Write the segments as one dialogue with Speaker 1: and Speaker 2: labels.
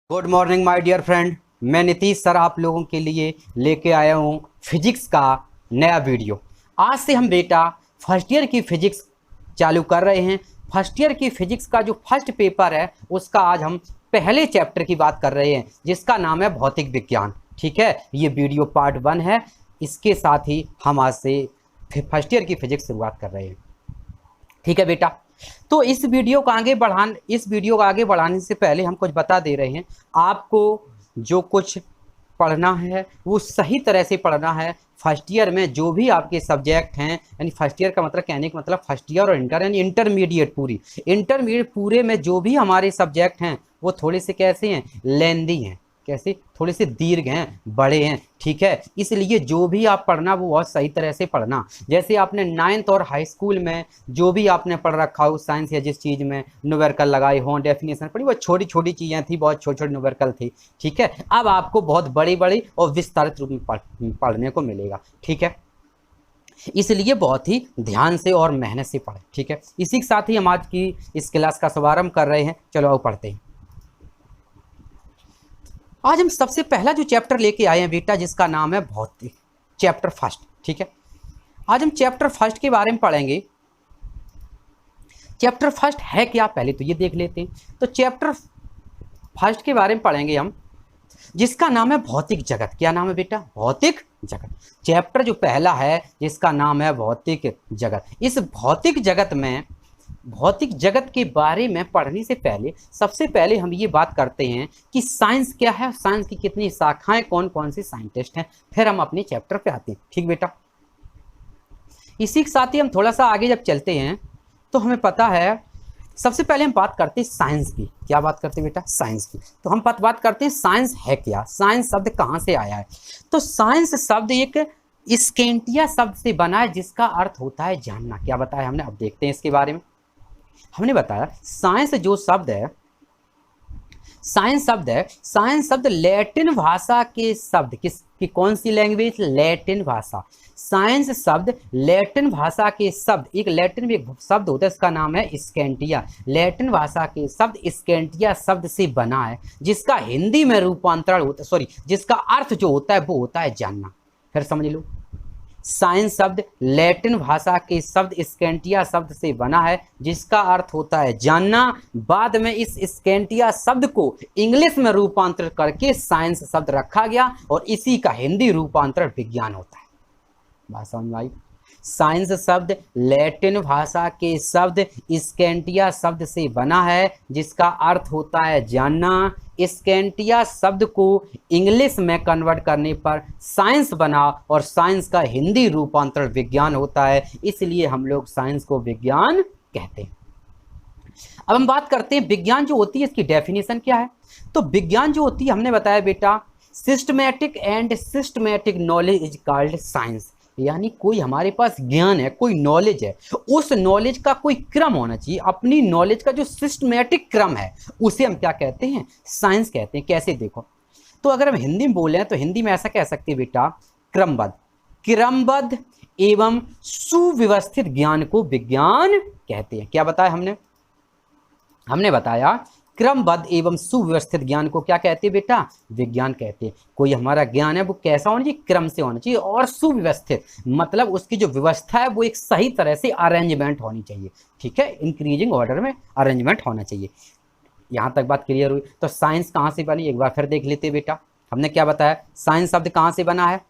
Speaker 1: Good morning my dear friend. मैं Nitish sir आप लोगों के लिए लेके आया हूँ फिजिक्स का नया वीडियो। आज से हम बेटा फर्स्ट ईयर की फिजिक्स चालू कर रहे हैं। फर्स्ट ईयर की फिजिक्स का जो फर्स्ट पेपर है उसका आज हम पहले चैप्टर की बात कर रहे हैं जिसका नाम है भौतिक विज्ञान। ठीक है, ये वीडियो पार्ट 1 है। इसके साथ ही हम आज से फर्स्ट ईयर की फिजिक्स शुरुआत कर रहे हैं। ठीक है बेटा, तो इस वीडियो को आगे बढ़ाने से पहले हम कुछ बता दे रहे हैं आपको। जो कुछ पढ़ना है वो सही तरह से पढ़ना है। फर्स्ट ईयर में जो भी आपके सब्जेक्ट हैं, यानी फर्स्ट ईयर का मतलब कहने का मतलब फर्स्ट ईयर और इंटर यानी इंटरमीडिएट पूरे में जो भी हमारे सब्जेक्ट हैं वो थोड़े से कैसे हैं, लेंदी हैं, कैसे थोड़े से दीर्घ हैं, बड़े हैं। ठीक है, इसलिए जो भी आप पढ़ना वो बहुत सही तरह से पढ़ना। जैसे आपने 9th और हाई स्कूल में जो भी आपने पढ़ रखा हो साइंस या जिस चीज़ में न्यूमेरिकल लगाए हों, डेफिनेशन पढ़ी, वो छोटी छोटी चीज़ें थी, बहुत छोटी छोटी न्यूमेरिकल थी। ठीक है, अब आपको बहुत बड़ी बड़ी और विस्तारित रूप में पढ़ने को मिलेगा। ठीक है, इसलिए बहुत ही ध्यान से और मेहनत से पढ़ें। ठीक है, इसी के साथ ही हम आज की इस क्लास का शुभारंभ कर रहे हैं। चलो आओ पढ़ते हैं। आज हम सबसे पहला जो चैप्टर लेके आए हैं बेटा जिसका नाम है भौतिक, चैप्टर फर्स्ट। ठीक है, आज हम चैप्टर फर्स्ट के बारे में पढ़ेंगे। चैप्टर फर्स्ट है क्या, पहले तो ये देख लेते हैं। तो चैप्टर फर्स्ट के बारे में पढ़ेंगे हम जिसका नाम है भौतिक जगत। क्या नाम है बेटा? भौतिक जगत। चैप्टर जो पहला है जिसका नाम है भौतिक जगत। इस भौतिक जगत में, भौतिक जगत के बारे में पढ़ने से पहले सबसे पहले हम ये बात करते हैं कि साइंस क्या है, साइंस की कितनी शाखाएं, कौन कौन से साइंटिस्ट हैं, फिर हम अपने चैप्टर पे आते हैं। ठीक बेटा, इसी के साथ ही हम थोड़ा सा आगे जब चलते हैं तो हमें पता है, सबसे पहले हम बात करते हैं साइंस की। क्या बात करते हैं बेटा? साइंस की। तो हम बात करते हैं साइंस है क्या, साइंस शब्द कहाँ से आया है। तो साइंस शब्द एक स्कैंटिया शब्द से बना है जिसका अर्थ होता है जानना। क्या बताया हमने, अब देखते हैं इसके बारे में। हमने बताया साइंस जो शब्द है, साइंस शब्द लैटिन भाषा के शब्द किसकी, कौन सी लैंग्वेज? लैटिन भाषा। साइंस शब्द लैटिन भाषा के शब्द, एक लैटिन में एक शब्द होता है इसका नाम है स्कैंटिया। लैटिन भाषा के शब्द स्कैंटिया शब्द से बना है जिसका हिंदी में रूपांतरण होता है, जिसका अर्थ जो होता है वो होता है जानना। फिर समझ लो, साइंस शब्द लैटिन भाषा के शब्द स्कैंटिया शब्द से बना है जिसका अर्थ होता है जानना। बाद में इस स्कैंटिया शब्द को इंग्लिश में रूपांतरित करके साइंस शब्द रखा गया और इसी का हिंदी रूपांतरण विज्ञान होता है। बात समझ में आई? साइंस शब्द लैटिन भाषा के शब्द स्कैंटिया शब्द से बना है जिसका अर्थ होता है जानना। स्कैंटिया शब्द को इंग्लिश में कन्वर्ट करने पर साइंस बना और साइंस का हिंदी रूपांतरण विज्ञान होता है, इसलिए हम लोग साइंस को विज्ञान कहते हैं। अब हम बात करते हैं विज्ञान जो होती है इसकी डेफिनेशन क्या है। तो विज्ञान जो होती है हमने बताया बेटा, systematic and systematic knowledge is called science. यानी कोई हमारे पास ज्ञान है, कोई नॉलेज है, उस नॉलेज का कोई क्रम होना चाहिए। अपनी नॉलेज का जो सिस्टमैटिक क्रम है उसे हम क्या कहते हैं? साइंस कहते हैं। कैसे देखो, तो अगर हम हिंदी में बोले तो हिंदी में ऐसा कह सकते हैं बेटा, क्रमबद्ध एवं सुव्यवस्थित ज्ञान को विज्ञान कहते हैं। क्या बताया हमने बताया क्रमबद्ध एवं सुव्यवस्थित ज्ञान को क्या कहते हैं बेटा? विज्ञान कहते हैं। कोई हमारा ज्ञान है वो कैसा होना चाहिए? क्रम से होना चाहिए और सुव्यवस्थित, मतलब उसकी जो व्यवस्था है वो एक सही तरह से अरेंजमेंट होनी चाहिए। ठीक है, इंक्रीजिंग ऑर्डर में अरेंजमेंट होना चाहिए। यहाँ तक बात क्लियर हुई। तो साइंस कहाँ से बनी, एक बार फिर देख लेते बेटा। हमने क्या बताया, साइंस शब्द कहाँ से बना है?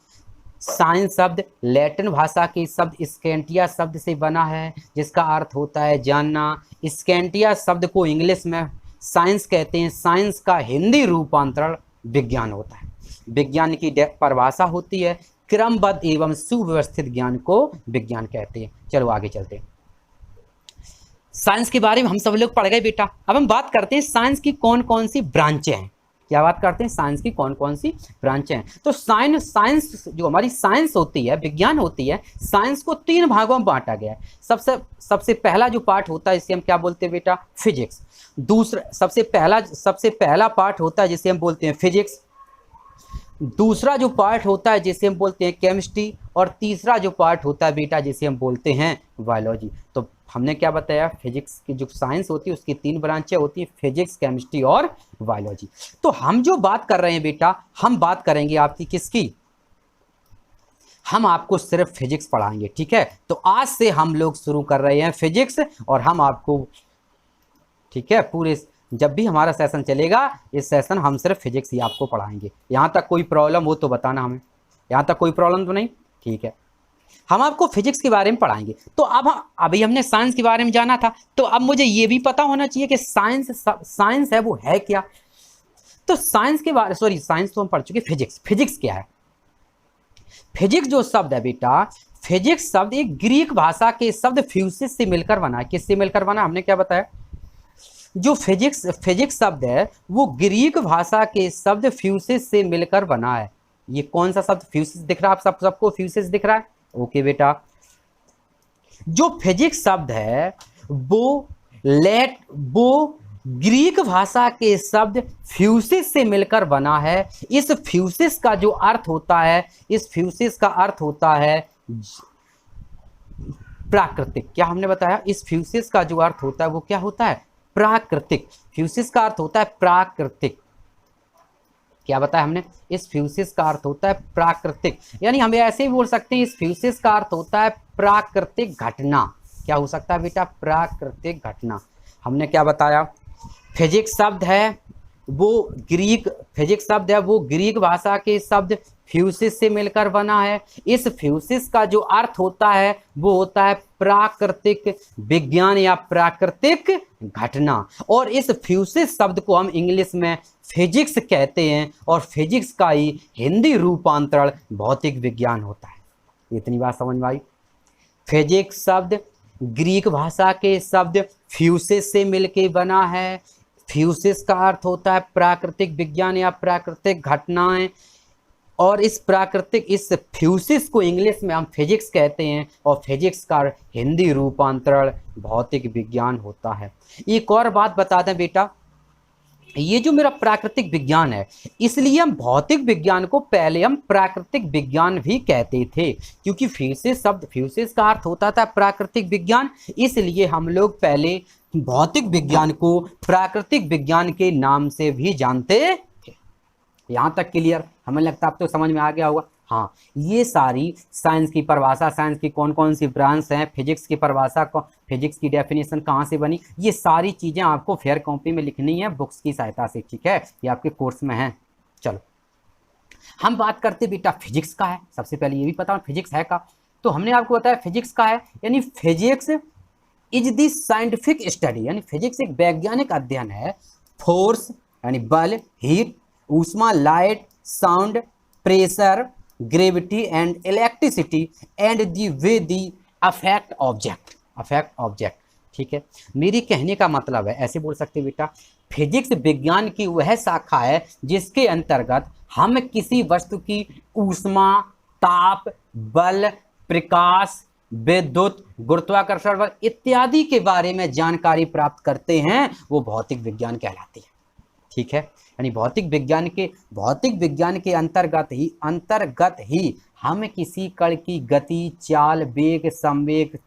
Speaker 1: साइंस शब्द लैटिन भाषा के शब्द स्कैंटिया शब्द से बना है जिसका अर्थ होता है जानना। स्कैंटिया शब्द को इंग्लिश में साइंस कहते हैं, साइंस का हिंदी रूपांतरण विज्ञान होता है। विज्ञान की परिभाषा होती है क्रमबद्ध एवं सुव्यवस्थित ज्ञान को विज्ञान कहते हैं। चलो आगे चलते हैं। साइंस के बारे में हम सब लोग पढ़ गए बेटा। अब हम बात करते हैं साइंस की कौन कौन सी ब्रांचें हैं। क्या बात करते हैं? साइंस की कौन कौन सी ब्रांचें हैं। तो साइंस जो हमारी साइंस होती है, विज्ञान होती है, साइंस को 3 भागों में बांटा गया है। सबसे पहला जो पार्ट होता है इसे हम क्या बोलते हैं बेटा? फिजिक्स। दूसरा सबसे पहला पार्ट होता है जिसे हम बोलते हैं फिजिक्स। दूसरा जो पार्ट होता है जिसे हम बोलते हैं केमिस्ट्री, और तीसरा जो पार्ट होता है बेटा जिसे हम बोलते हैं बायोलॉजी। तो हमने क्या बताया, फिजिक्स की जो साइंस होती है उसकी 3 ब्रांचें होती है, फिजिक्स, केमिस्ट्री और बायोलॉजी। तो हम जो बात कर रहे हैं बेटा, हम बात करेंगे आपकी किसकी, हम आपको सिर्फ फिजिक्स पढ़ाएंगे, ठीक है। तो आज से हम लोग शुरू कर रहे हैं फिजिक्स, और हम आपको, ठीक है, पूरे जब भी हमारा सेशन चलेगा, इस सेशन हम सिर्फ फिजिक्स ही आपको पढ़ाएंगे। यहाँ तक कोई प्रॉब्लम हो तो बताना हमें, यहाँ तक कोई प्रॉब्लम तो नहीं, ठीक है। हम आपको फिजिक्स के बारे में पढ़ाएंगे। तो अब अभी हमने साइंस के बारे में जाना था, तो अब मुझे ये भी पता होना चाहिए कि साइंस है वो है क्या। तो साइंस के बारे, सॉरी साइंस तो हम पढ़ चुके, फिजिक्स क्या है। फिजिक्स जो शब्द है बेटा, फिजिक्स शब्द एक ग्रीक भाषा के शब्द फ्यूसिस से मिलकर बना है। किससे मिलकर बना, हमने क्या बताया, जो फिजिक्स शब्द है वो ग्रीक भाषा के शब्द फ्यूसिस से मिलकर बना है। ये कौन सा शब्द, फ्यूसिस दिख रहा है आप सबको फ्यूसिस दिख रहा है, ओके बेटा। जो फिजिक्स शब्द है वो ग्रीक भाषा के शब्द फ्यूसिस से मिलकर बना है। इस फ्यूसिस का जो अर्थ होता है, इस फ्यूसिस का अर्थ होता है प्राकृतिक। क्या हमने बताया, इस फ्यूसिस का जो अर्थ होता है वो क्या होता है, प्राकृतिक। फ्यूसिस का अर्थ होता है प्राकृतिक। क्या बताया हमने, इस फ्यूसिस का अर्थ होता है प्राकृतिक, यानी हम ऐसे ही बोल सकते हैं, इस फ्यूसिस का अर्थ होता है प्राकृतिक घटना। क्या हो सकता है बेटा, प्राकृतिक घटना। हमने क्या बताया, फिजिक्स शब्द है वो ग्रीक भाषा के शब्द फ्यूसिस से मिलकर बना है। इस फ्यूसिस का जो अर्थ होता है वो होता है प्राकृतिक विज्ञान या प्राकृतिक घटना। और इस फ्यूसिस शब्द को हम इंग्लिश में फिजिक्स कहते हैं, और फिजिक्स का ही हिंदी रूपांतरण भौतिक विज्ञान होता है। इतनी बात समझ में आई। फिजिक्स शब्द ग्रीक भाषा के शब्द फ्यूसिस से मिलकर बना है। फ्यूसिस का अर्थ होता है प्राकृतिक विज्ञान या प्राकृतिक घटनाएं, और इस फ्यूसिस को इंग्लिश में हम फिजिक्स कहते हैं, और फिजिक्स का हिंदी रूपांतरण भौतिक विज्ञान होता है। एक और बात बता दें बेटा, ये जो मेरा प्राकृतिक विज्ञान है, इसलिए हम भौतिक विज्ञान को पहले हम प्राकृतिक विज्ञान भी कहते थे, क्योंकि फ्यूसिस का अर्थ होता था प्राकृतिक विज्ञान, इसलिए हम लोग पहले भौतिक विज्ञान को प्राकृतिक विज्ञान के नाम से भी जानते थे। यहां तक क्लियर, हमें लगता है अब तो समझ में आ गया होगा। हाँ, ये सारी साइंस की परिभाषा, साइंस की कौन कौन सी ब्रांच हैं, फिजिक्स की परिभाषा, फिजिक्स की डेफिनेशन कहाँ से बनी, ये सारी चीज़ें आपको फेयर कॉपी में लिखनी है बुक्स की सहायता से, ठीक है, ये आपके कोर्स में है। चलो हम बात करते बेटा फिजिक्स का है। सबसे पहले ये भी पता फिजिक्स है का, तो हमने आपको बताया फिजिक्स का है, यानी physics is the scientific study, यानी फिजिक्स एक वैज्ञानिक अध्ययन है। फोर्स यानी बल, हीट, ऊष्मा, light, sound, pressure, gravity and electricity and the way the affect object, ठीक है। मेरी कहने का मतलब है, ऐसे बोल सकते बेटा, फिजिक्स विज्ञान की वह शाखा है जिसके अंतर्गत हम किसी वस्तु की ऊष्मा, ताप, बल, प्रकाश, विद्युत, गुरुत्वाकर्षण बल इत्यादि के बारे में जानकारी प्राप्त करते हैं, वो भौतिक विज्ञान कहलाती है, ठीक है। यानी भौतिक विज्ञान के अंतर्गत ही हम किसी कण की गति, चाल, वेग, संवेग,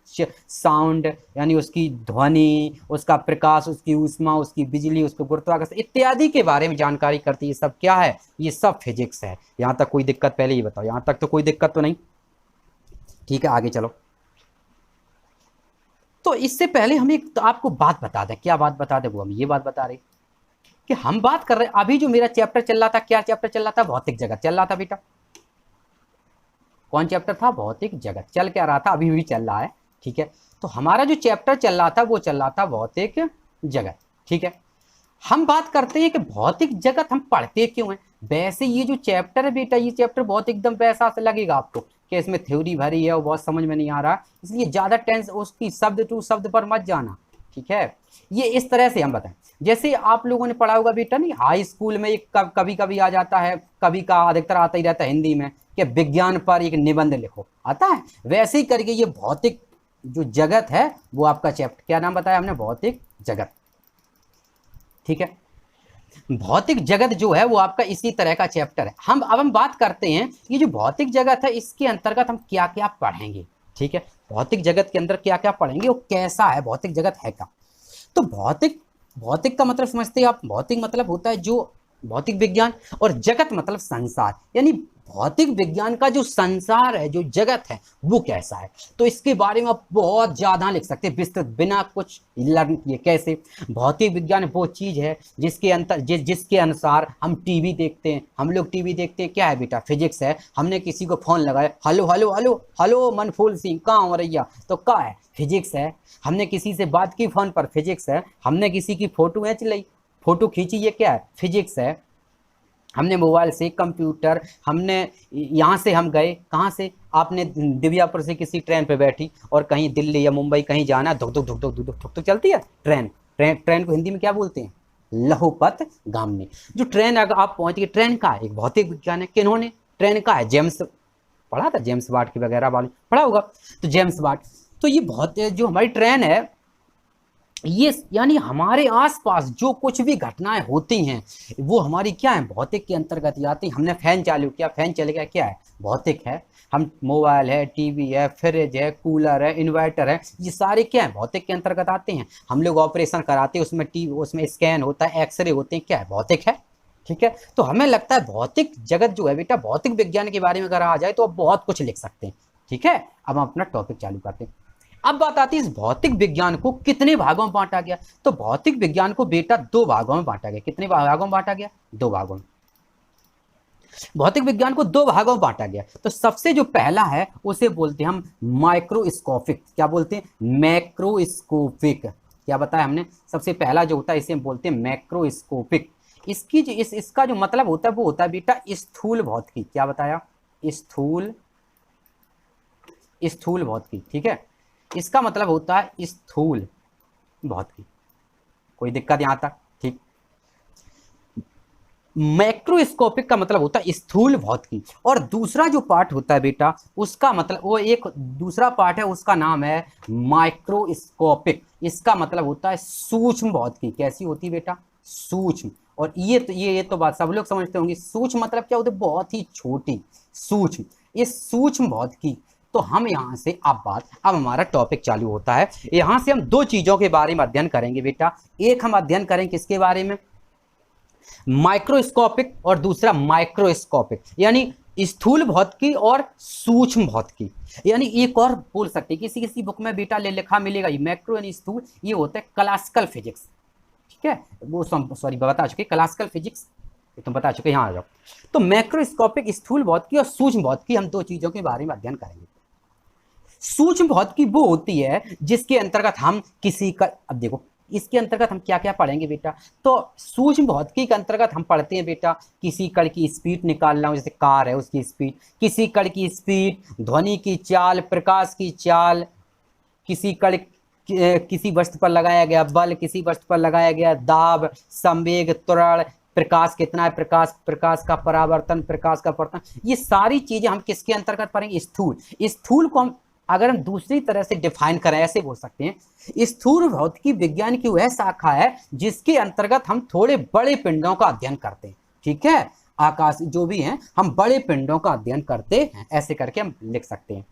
Speaker 1: साउंड यानी उसकी ध्वनि, उसका प्रकाश, उसकी ऊष्मा, उसकी बिजली, उसको गुरुत्वाकर्षण इत्यादि के बारे में जानकारी करती है। ये सब क्या है, ये सब फिजिक्स है। यहाँ तक कोई दिक्कत, पहले ये बताओ, यहाँ तक तो कोई दिक्कत तो नहीं, ठीक है। आगे चलो। तो इससे पहले हम एक तो आपको बात बता दें, क्या बात बता दें, वो हम ये बात बता रहे कि हम बात कर रहे हैं, अभी जो मेरा चैप्टर चल रहा था, क्या चैप्टर चल रहा था, भौतिक जगत चल रहा था बेटा। कौन चैप्टर था, भौतिक जगत। चल क्या रहा था, अभी भी चल रहा है, ठीक है। तो हमारा जो चैप्टर चल रहा था वो चल रहा था भौतिक जगत, ठीक है। हम बात करते हैं कि भौतिक जगत हम पढ़ते क्यों हैं। वैसे ये जो चैप्टर है बेटा, ये चैप्टर बहुत एकदम वैसा से लगेगा आपको कि इसमें थ्योरी भरी है और बहुत समझ में नहीं आ रहा, इसलिए ज़्यादा टेंस उसकी शब्द टू शब्द पर मत जाना, ठीक है। ये इस तरह से हम बताएं, जैसे आप लोगों ने पढ़ा होगा बेटा, नहीं हाई स्कूल में एक कभी कभी आ जाता है, कभी का अधिकतर आता ही रहता है हिंदी में, कि विज्ञान पर एक निबंध लिखो, आता है। वैसे ही करके ये भौतिक जो जगत है वो आपका चैप्टर, क्या नाम बताया हमने, भौतिक जगत, ठीक है। भौतिक जगत जो है वो आपका इसी तरह का चैप्टर है। अब हम बात करते हैं ये जो भौतिक जगत है इसके अंतर्गत हम क्या क्या पढ़ेंगे, ठीक है। भौतिक जगत के अंदर क्या क्या पढ़ेंगे, वो कैसा है, भौतिक जगत है क्या। तो भौतिक, भौतिक का मतलब समझते हैं आप, भौतिक मतलब होता है जो भौतिक विज्ञान, और जगत मतलब संसार, यानी भौतिक विज्ञान का जो संसार है, जो जगत है, वो कैसा है। तो इसके बारे में आप बहुत ज्यादा लिख सकते हैं विस्तृत, बिना कुछ लर्न किए। कैसे? भौतिक विज्ञान वो चीज है जिसके अंतर जिसके अनुसार हम टीवी देखते हैं। हम लोग टीवी देखते हैं, क्या है बेटा? फिजिक्स है। हमने किसी को फोन लगाया, hello hello hello hello Manphool Singh कहाँ हो रैया, तो क्या है? फिजिक्स है। हमने किसी से बात की फोन पर, फिजिक्स है। हमने किसी की फोटो खींच ली, फोटो खींची, ये क्या है? फिजिक्स है। हमने मोबाइल से, कंप्यूटर, हमने यहाँ से हम गए, कहाँ से? आपने दिव्यापुर से किसी ट्रेन पे बैठी और कहीं दिल्ली या मुंबई कहीं जाना, धुक धुक धुक धुक धुक धुक धुक चलती है ट्रेन। ट्रेन को हिंदी में क्या बोलते हैं? लौहपथ गामिनी। जो ट्रेन अगर आप पहुंच गए, ट्रेन का एक भौतिक विज्ञान है। किन्होंने? ट्रेन का है जेम्स, पढ़ा था जेम्स वाट की वगैरह वाली, पढ़ा होगा तो जेम्स वाट। तो ये बहुत, जो हमारी ट्रेन है, ये यानी हमारे आसपास जो कुछ भी घटनाएं होती हैं वो हमारी क्या है? भौतिक के अंतर्गत ही आती हैं। हमने फैन चालू किया, फैन चल गया, क्या है? भौतिक है। हम मोबाइल है, टीवी है, फ्रिज है, कूलर है, इन्वर्टर है, ये सारे क्या है? भौतिक के अंतर्गत आते हैं। हम लोग ऑपरेशन कराते हैं, उसमें उसमें स्कैन होता है, एक्सरे होते हैं, क्या है? भौतिक है। ठीक है, तो हमें लगता है भौतिक जगत जो है बेटा, भौतिक विज्ञान के बारे में अगर आ जाए तो आप बहुत कुछ लिख सकते हैं। ठीक है, अब हम अपना टॉपिक चालू करते हैं। अब बात आती है इस भौतिक विज्ञान को कितने भागों में बांटा गया। तो भौतिक विज्ञान को बेटा दो भागों में बांटा गया। कितने भागों में बांटा गया? दो भागों में। भौतिक विज्ञान को दो भागों में बांटा गया। तो सबसे जो पहला है उसे बोलते हैं हम माइक्रोस्कोपिक। क्या बोलते हैं? मैक्रोस्कोपिक। क्या बताया हमने? सबसे पहला जो होता है इसे हम बोलते हैं मैक्रोस्कोपिक। इसकी जो इसका जो मतलब होता है वो होता है बेटा स्थूल भौतिकी। क्या बताया? स्थूल भौतिकी। ठीक है, इसका मतलब होता है स्थूल भौतिकी। कोई दिक्कत यहां तक? ठीक। मैक्रोस्कोपिक का मतलब होता है स्थूल भौतिकी, और दूसरा जो पार्ट होता है बेटा उसका मतलब, वो एक दूसरा पार्ट है, उसका नाम है माइक्रोस्कोपिक। इसका मतलब होता है सूक्ष्म भौतिकी। कैसी होती है बेटा? सूक्ष्म। और ये तो बात सब लोग समझते होंगे। सूक्ष्म मतलब क्या होता है? बहुत ही छोटी, सूक्ष्म। इस सूक्ष्म भौतिकी, तो हम यहाँ से अब हमारा टॉपिक चालू होता है। यहाँ से हम दो चीजों के बारे में अध्ययन करेंगे बेटा। एक हम अध्ययन करेंगे किसके बारे में? माइक्रोस्कोपिक, और दूसरा माइक्रोस्कोपिक, यानी स्थूल भौतिकी और सूक्ष्म भौतिकी। यानी एक और बोल सकते हैं, किसी किसी बुक में बेटा ले लिखा मिलेगा, ये मैक्रो यानी स्थूल, ये होता है क्लासिकल फिजिक्स। ठीक है, वो सॉरी बता चुके क्लासिकल फिजिक्स, तुम बता चुके। यहाँ आ जाओ। तो मैक्रोस्कोपिक स्थूल भौतिकी और सूक्ष्म भौतिकी, हम दो चीजों के बारे में अध्ययन करेंगे। सूक्ष्म भौतिकी वो होती है जिसके अंतर्गत हम किसी का, अब देखो इसके अंतर्गत हम क्या क्या पढ़ेंगे बेटा। तो सूक्ष्म भौतिकी के अंतर्गत हम पढ़ते हैं बेटा किसी कण की स्पीड निकालना हो, जैसे कार है उसकी स्पीड, किसी कण की स्पीड, ध्वनि की चाल, प्रकाश की चाल, किसी कण, किसी वस्तु पर लगाया गया बल, किसी वस्तु पर लगाया गया दाब, संवेग, त्वरण, प्रकाश कितना है, प्रकाश का परावर्तन, प्रकाश का परावर्तन, ये सारी चीजें हम किसके अंतर्गत पढ़ेंगे? स्थूल। स्थूल को हम अगर हम दूसरी तरह से डिफाइन करें, ऐसे बोल सकते हैं, स्थूल भौतिकी विज्ञान की वह शाखा है जिसके अंतर्गत हम थोड़े बड़े पिंडों का अध्ययन करते हैं। ठीक है, आकाश जो भी हैं, हम बड़े पिंडों का अध्ययन करते हैं, ऐसे करके हम लिख सकते हैं।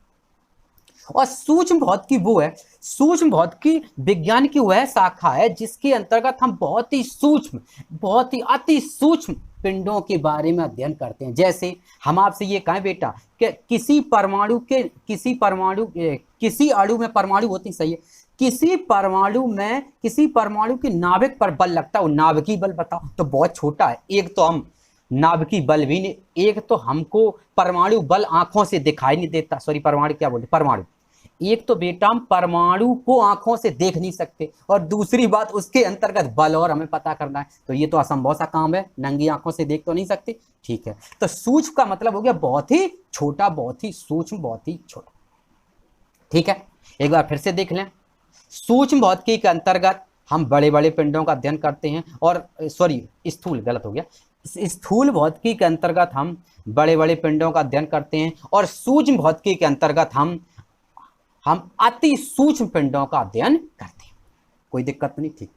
Speaker 1: और सूक्ष्म भौतिकी वो है, सूक्ष्म भौतिकी विज्ञान की वह शाखा है जिसके अंतर्गत हम बहुत ही सूक्ष्म, बहुत ही अति सूक्ष्म पिंडों के बारे में अध्ययन करते हैं। जैसे हम आपसे ये कहें बेटा कि किसी अणु में परमाणु होती, सही है, किसी परमाणु के नाभिक पर बल लगता है, वो नाभिकीय बल बताओ, तो बहुत छोटा है। एक तो हम नाभिकीय बल भी नहीं, एक तो हमको परमाणु बल आंखों से दिखाई नहीं देता, सॉरी परमाणु क्या बोलते, परमाणु। एक तो बेटा हम परमाणु को आंखों से देख नहीं सकते, और दूसरी बात उसके अंतर्गत बल और हमें पता करना है, तो ये तो असंभव सा काम है, नंगी आंखों से देख तो नहीं सकते। ठीक है, तो सूक्ष्म का मतलब हो गया बहुत ही छोटा, बहुत ही सूक्ष्म, बहुत ही छोटा। ठीक है, एक बार फिर से देख लें। सूक्ष्म भौतिकी के अंतर्गत हम बड़े बड़े पिंडों का अध्ययन करते हैं, और सॉरी स्थूल गलत हो गया, स्थूल भौतिकी के अंतर्गत हम बड़े बड़े पिंडों का अध्ययन करते हैं, और सूक्ष्म भौतिकी के अंतर्गत हम अति सूक्ष्म पिंडों का अध्ययन करते हैं। कोई दिक्कत नहीं? ठीक।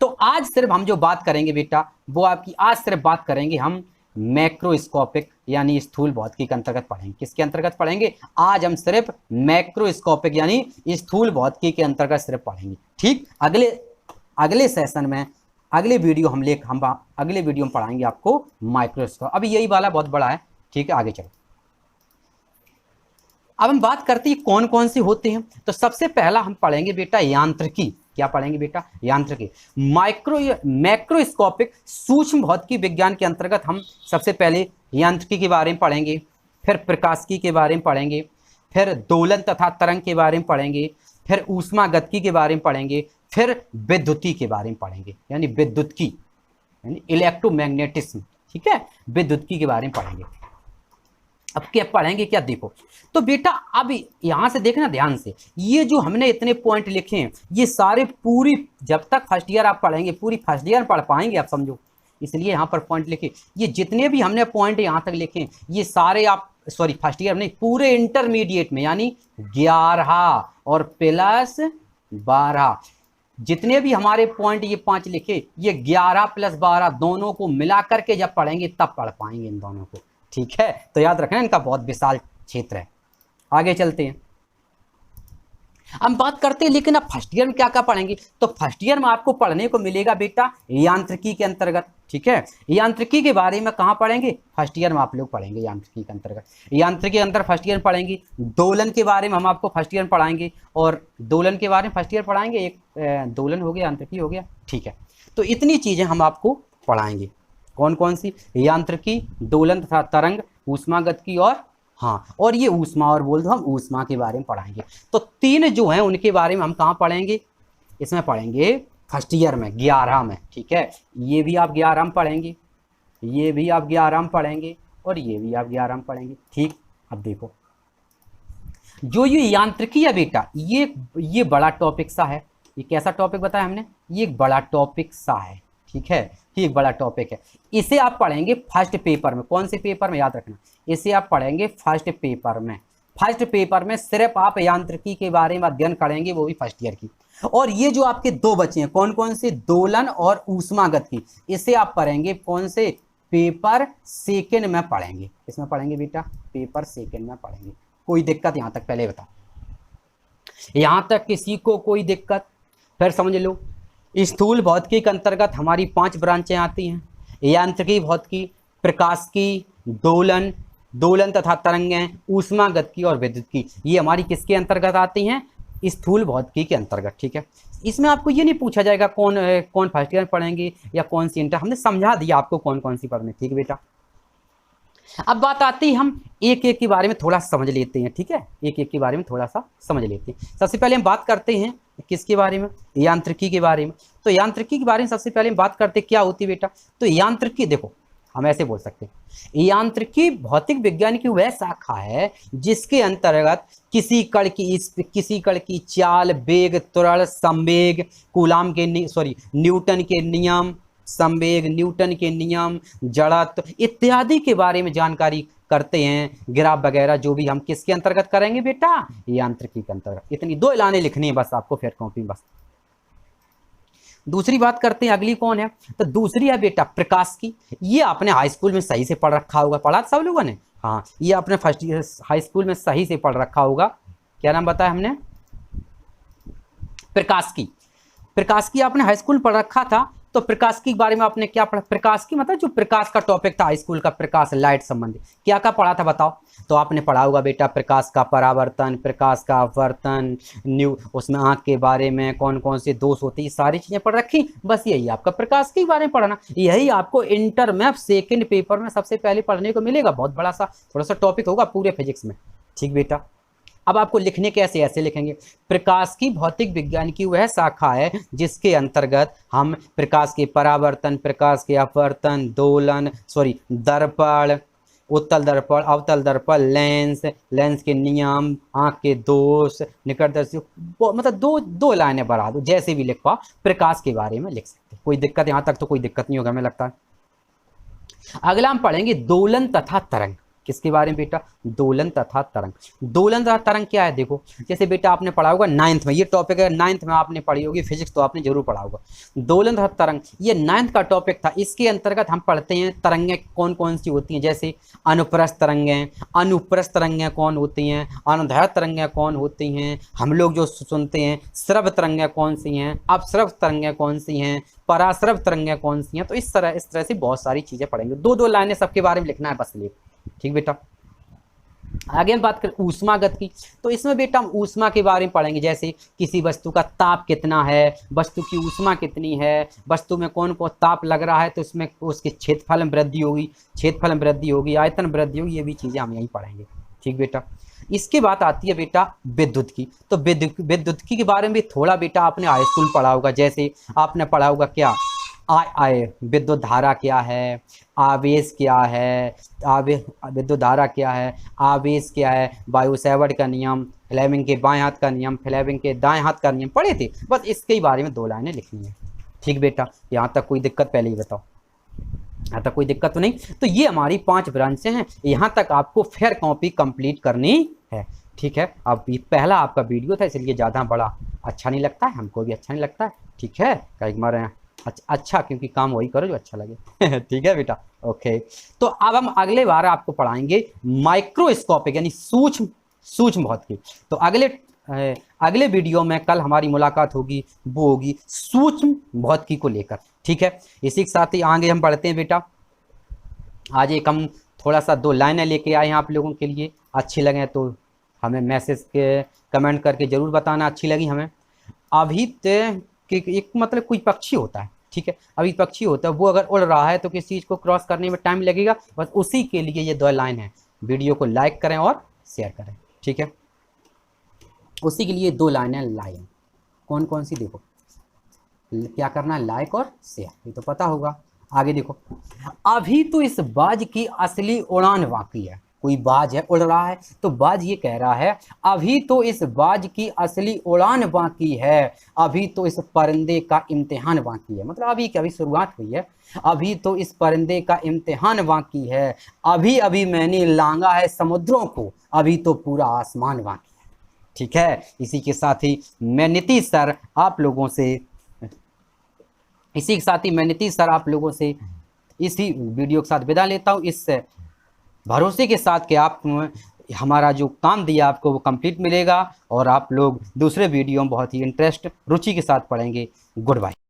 Speaker 1: तो आज सिर्फ हम जो बात करेंगे बेटा वो आपकी, आज सिर्फ बात करेंगे हम मैक्रोस्कोपिक यानी स्थूल भौतिकी के अंतर्गत पढ़ेंगे। किसके अंतर्गत पढ़ेंगे? आज हम सिर्फ मैक्रोस्कोपिक यानी स्थूल भौतिकी के अंतर्गत सिर्फ पढ़ेंगे। ठीक, अगले सेशन में अगले वीडियो हम अगले वीडियो में पढ़ाएंगे आपको माइक्रोस्कोप। अभी यही वाला बहुत बड़ा है। ठीक है, आगे चलो। अब हम बात करते हैं कौन कौन से होते हैं। तो सबसे पहला हम पढ़ेंगे बेटा यांत्रिकी। क्या पढ़ेंगे बेटा? यांत्रिकी। मैक्रोस्कोपिक सूक्ष्म भौतिकी विज्ञान के अंतर्गत हम सबसे पहले यांत्रिकी के बारे में पढ़ेंगे, फिर प्रकाशिकी के बारे में पढ़ेंगे, फिर दोलन तथा तरंग के बारे में पढ़ेंगे, फिर ऊष्मागतिकी के बारे में पढ़ेंगे, फिर विद्युती के बारे में पढ़ेंगे, यानी विद्युतकी यानी इलेक्ट्रोमैग्नेटिज्म। ठीक है, विद्युतकी के बारे में पढ़ेंगे। अब क्या पढ़ेंगे? क्या देखो तो बेटा, अब यहां से देखना ध्यान से, ये जो हमने इतने पॉइंट लिखे हैं ये सारे पूरी जब तक फर्स्ट ईयर आप पढ़ेंगे पूरी फर्स्ट ईयर पढ़ पाएंगे आप, समझो। इसलिए यहाँ पर पॉइंट लिखे, ये जितने भी हमने पॉइंट यहाँ तक लिखे हैं ये सारे आप फर्स्ट ईयर नहीं, पूरे इंटरमीडिएट में यानी 11 और प्लस 12 जितने भी हमारे पॉइंट ये 5 लिखे, ये 11 प्लस 12 दोनों को मिला करके जब पढ़ेंगे तब पढ़ पाएंगे इन दोनों को। ठीक है, तो याद रखना इनका बहुत विशाल क्षेत्र है। आगे चलते हैं, हम बात करते हैं लेकिन अब फर्स्ट ईयर में क्या क्या पढ़ेंगे। तो फर्स्ट ईयर में आपको पढ़ने को मिलेगा बेटा यांत्रिकी के अंतर्गत। ठीक है, यांत्रिकी के बारे में कहाँ पढ़ेंगे? फर्स्ट ईयर में आप लोग पढ़ेंगे यांत्रिकी के अंतर्गत। यांत्रिकी के अंदर फर्स्ट ईयर में पढ़ेंगे। दोलन के बारे में हम आपको फर्स्ट ईयर में पढ़ाएंगे, और दोलन के बारे में फर्स्ट ईयर पढ़ाएंगे। एक दोलन हो गया, यांत्रिकी हो गया। ठीक है, तो इतनी चीजें हम आपको पढ़ाएंगे। कौन कौन सी? यांत्रिकी, दोलन तथा तरंग, ऊष्मागतिकी और और ये ऊष्मा और बोल दो, हम ऊष्मा के बारे में पढ़ाएंगे। तो 3 जो हैं उनके बारे में हम कहाँ पढ़ेंगे? इसमें पढ़ेंगे फर्स्ट ईयर में 11 में। ठीक है, ये भी आप 11 में पढ़ेंगे, ये भी आप 11 में पढ़ेंगे, और ये भी आप 11 में पढ़ेंगे। ठीक, अब देखो जो ये यांत्रिकी है बेटा, ये बड़ा टॉपिक सा है। ये कैसा टॉपिक बताया हमने? ये एक बड़ा टॉपिक सा है। ठीक है, ये एक बड़ा टॉपिक है। इसे आप पढ़ेंगे फर्स्ट पेपर में। कौन से पेपर में? याद रखना, इसे आप पढ़ेंगे फर्स्ट पेपर में। फर्स्ट पेपर में सिर्फ आप यांत्रिकी के बारे में अध्ययन करेंगे, वो भी फर्स्ट ईयर की। और ये जो आपके 2 बचे हैं, कौन कौन से? दोलन और ऊष्मागतिकी, इसे आप पढ़ेंगे कौन से? पेपर सेकेंड में पढ़ेंगे। इसमें पढ़ेंगे बेटा, पेपर सेकेंड में पढ़ेंगे। कोई दिक्कत यहाँ तक? पहले बता, यहाँ तक किसी को कोई दिक्कत? फिर समझ लो, स्थूल भौतिकी के अंतर्गत हमारी 5 ब्रांचें आती हैं। यांत्रिकी भौतिकी, प्रकाशिकी, दोलन तथा तरंगें, ऊष्मागतिकी और विद्युतकी, ये हमारी किसके अंतर्गत आती हैं? स्थूल भौतिकी के अंतर्गत। ठीक है, इसमें आपको ये नहीं पूछा जाएगा कौन फर्स्ट ईयर पढ़ेंगे या कौन सी इंटर, हमने समझा दिया आपको कौन कौन सी पढ़ने। ठीक बेटा, अब बात आती है, हम एक एक के बारे में थोड़ा समझ लेते हैं। ठीक है, एक एक के बारे में थोड़ा सा समझ लेते हैं। सबसे पहले हम बात करते हैं किसके बारे में? यांत्रिकी के बारे में। तो यांत्रिकी के बारे में सबसे पहले हम बात करते हैं क्या होती है बेटा। तो यांत्रिकी देखो, हम ऐसे बोल सकते हैं, यांत्रिकी भौतिक विज्ञान की वह शाखा है जिसके अंतर्गत किसी कण की चाल, वेग, त्वरण, संवेग, न्यूटन के नियम, संवेग, न्यूटन के नियम, जड़त्व इत्यादि के बारे में जानकारी करते हैं। ग्राफ वगैरह जो भी हम किसके अंतर्गत करेंगे बेटा? यांत्रिकी के अंतर्गत। इतनी 2 लाइनें लिखनी है बस आपको, फिर कॉपी बस। दूसरी बात करते हैं, अगली कौन है? तो दूसरी है बेटा प्रकाशिकी। ये आपने हाई स्कूल में सही से पढ़ रखा होगा, पढ़ा सब लोगों ने? हाँ, ये आपने फर्स्ट ईयर हाई स्कूल में सही से पढ़ रखा होगा। क्या नाम बताया हमने? प्रकाशिकी। प्रकाशिकी आपने हाई स्कूल में पढ़ रखा था। तो प्रकाश के बारे में आपने क्या पढ़ा? प्रकाश की मतलब जो प्रकाश का टॉपिक था हाई स्कूल का, प्रकाश लाइट संबंधी क्या क्या पढ़ा था बताओ? तो आपने पढ़ा होगा बेटा प्रकाश का परावर्तन, प्रकाश का अपवर्तन, उसमें आँख के बारे में कौन कौन से दोष होते हैं, सारी चीजें पढ़ रखी। बस यही आपका प्रकाश के बारे में पढ़ना, यही आपको इंटर में सेकेंड पेपर में सबसे पहले पढ़ने को मिलेगा। बहुत बड़ा सा थोड़ा सा टॉपिक होगा पूरे फिजिक्स में। ठीक बेटा, अब आपको लिखने कैसे? ऐसे लिखेंगे, प्रकाश की भौतिक विज्ञान की वह शाखा है जिसके अंतर्गत हम प्रकाश के परावर्तन, प्रकाश के अपवर्तन, दर्पण, उत्तल दर्पण, अवतल दर्पण, लेंस के नियम, आँख के दोष, निकटदर्शी, मतलब दो लाइनें बढ़ा दो, जैसे भी लिख पाओ प्रकाश के बारे में लिख सकते। कोई दिक्कत? यहाँ तक तो कोई दिक्कत नहीं होगा हमें लगता है। अगला हम पढ़ेंगे दोलन तथा तरंग। किसके बारे में बेटा? दोलन तथा तरंग। दोलन तथा तरंग क्या है? देखो जैसे बेटा आपने पढ़ा होगा 9th में, ये टॉपिक है 9th में आपने पढ़ी होगी, फिजिक्स तो आपने जरूर पढ़ा होगा। दोलन तथा तरंग ये 9th का टॉपिक था। इसके अंतर्गत हम पढ़ते हैं तरंगें कौन कौन सी होती हैं, जैसे अनुप्रस्थ तरंगें, अनुप्रस्थ तरंगें कौन होती हैं, अनुदैर्घ्य तरंगें कौन होती हैं, हम लोग जो सुनते हैं श्रव्य तरंगें कौन सी हैं, अपश्रव्य तरंगें कौन सी हैं, पराश्रव्य तरंगें कौन सी हैं। तो इस तरह से बहुत सारी चीजें पढ़ेंगे। दो दो लाइनें सबके बारे में लिखना है बस लिए, ठीक बेटा। आगे हम बात करें ऊष्मागत की, तो इसमें बेटा हम ऊष्मा के बारे में पढ़ेंगे, जैसे किसी वस्तु का ताप कितना है, वस्तु की ऊष्मा कितनी है, वस्तु में कौन कौन ताप लग रहा है तो उसमें उसके क्षेत्रफल में वृद्धि होगी, क्षेत्रफल में वृद्धि होगी, आयतन वृद्धि होगी, ये भी चीज़ें हम यहीं पढ़ेंगे, ठीक बेटा। इसके बाद आती है बेटा विद्युत की, तो विद्युत की के बारे में भी थोड़ा बेटा आपने हाई स्कूल पढ़ा होगा, जैसे आपने पढ़ा होगा क्या विद्युत धारा क्या है, आवेश क्या है, विद्युत धारा क्या है, आवेश क्या है, वायु सेवर्ट का नियम, फ्लेमिंग के बाएं हाथ का नियम, फ्लेमिंग के दाएं हाथ का नियम पढ़े थे। बस इसके बारे में 2 लाइनें लिखनी है, ठीक बेटा। यहाँ तक कोई दिक्कत पहले ही बताओ, यहाँ तक कोई दिक्कत तो नहीं। तो ये हमारी 5 ब्रांचें हैं, यहाँ तक आपको फेयर कॉपी कंप्लीट करनी है, ठीक है। अब ये पहला आपका वीडियो था इसलिए ज़्यादा बड़ा अच्छा नहीं लगता है, हमको भी अच्छा नहीं लगता है, ठीक है। कई बार अच्छा क्योंकि काम वही करो जो अच्छा लगे ठीक है बेटा, ओके। तो अब हम अगले बार आपको पढ़ाएंगे माइक्रोस्कोपिक यानी सूक्ष्म भौतिकी। तो अगले वीडियो में कल हमारी मुलाकात होगी, वो होगी सूक्ष्म भौतिकी को लेकर, ठीक है। इसी के साथ ही आगे हम बढ़ते हैं बेटा। आज एक हम थोड़ा सा 2 लाइनें लेके आए हैं आप लोगों के लिए, अच्छी लगे तो हमें मैसेज के कमेंट करके ज़रूर बताना अच्छी लगी हमें। अभी कि एक मतलब कोई पक्षी होता है, ठीक है, अभी पक्षी होता है, वो अगर उड़ रहा है तो किस चीज़ को क्रॉस करने में टाइम लगेगा, बस उसी के लिए ये 2 लाइन है। वीडियो को लाइक करें और शेयर करें, ठीक है। उसी के लिए 2 लाइनें लाइन कौन कौन सी, देखो क्या करना है, लाइक और शेयर, ये तो पता होगा। आगे देखो, अभी तो इस बाज की असली उड़ान बाकी है। कोई बाज है उड़ रहा है तो बाज ये कह रहा है अभी तो इस बाज की असली उड़ान बाकी है, अभी तो इस परिंदे का इम्तिहान बाकी है। मतलब अभी शुरुआत हुई है, अभी तो इस परिंदे का इम्तिहान बाकी है, अभी अभी मैंने लांगा है समुद्रों को, अभी तो पूरा आसमान बाकी है, ठीक है। इसी के साथ ही मैं नीतीश सर आप लोगों से इसी वीडियो के साथ विदा लेता हूँ, इस भरोसे के साथ कि आप हमारा जो काम दिया आपको वो कंप्लीट मिलेगा और आप लोग दूसरे वीडियो में बहुत ही इंटरेस्ट रुचि के साथ पढ़ेंगे। Good bye.